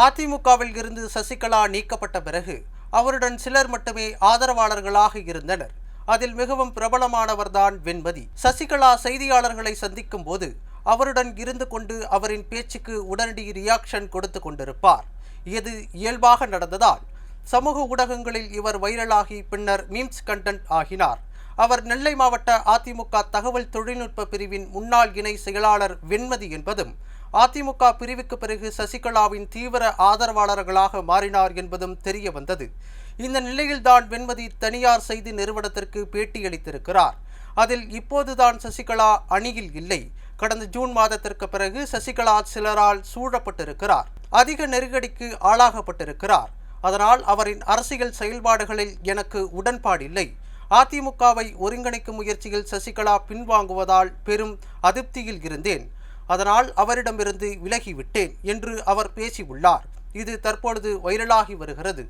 அதிமுகவில் இருந்து சசிகலா நீக்கப்பட்ட பிறகு அவருடன் சிலர் மட்டுமே ஆதரவாளர்களாக இருந்தனர். அதில் மிகவும் பிரபலமானவர்தான் வெண்மதி. சசிகலா செய்தியாளர்களை சந்திக்கும் போது அவருடன் இருந்து கொண்டு அவரின் பேச்சுக்கு உடனடி ரியாக்ஷன் கொடுத்து கொண்டிருப்பார். இது இயல்பாக நடந்ததால் சமூக ஊடகங்களில் இவர் வைரலாகி பின்னர் மீம்ஸ் கண்டென்ட் ஆகினார். அவர் நெல்லை மாவட்ட அதிமுக தகவல் தொழில்நுட்ப பிரிவின் முன்னாள் இணை செயலாளர் வெண்மதி என்பதும் அதிமுக பிரிவுக்கு பிறகு சசிகலாவின் தீவிர ஆதரவாளர்களாக மாறினார் என்பதும் தெரிய வந்தது. இந்த நிலையில்தான் வெண்மதி தனியார் செய்தி நிறுவனத்திற்கு பேட்டியளித்திருக்கிறார். அதில் இப்போதுதான் சசிகலா அணியில் இல்லை. கடந்த ஜூன் மாதத்திற்கு பிறகு சசிகலா சிலரால் சூழப்பட்டிருக்கிறார். அதிக நெருக்கடிக்கு ஆளாகப்பட்டிருக்கிறார். அதனால் அவரின் அரசியல் செயல்பாடுகளில் எனக்கு உடன்பாடில்லை. அதிமுகவை ஒருங்கிணைக்கும் முயற்சியில் சசிகலா பின்வாங்குவதால் பெரும் அதிருப்தியில் இருந்தேன். அதனால் அவரிடமிருந்து விலகிவிட்டேன் என்று அவர் பேசியுள்ளார். இது தற்பொழுது வைரலாகி வருகிறது.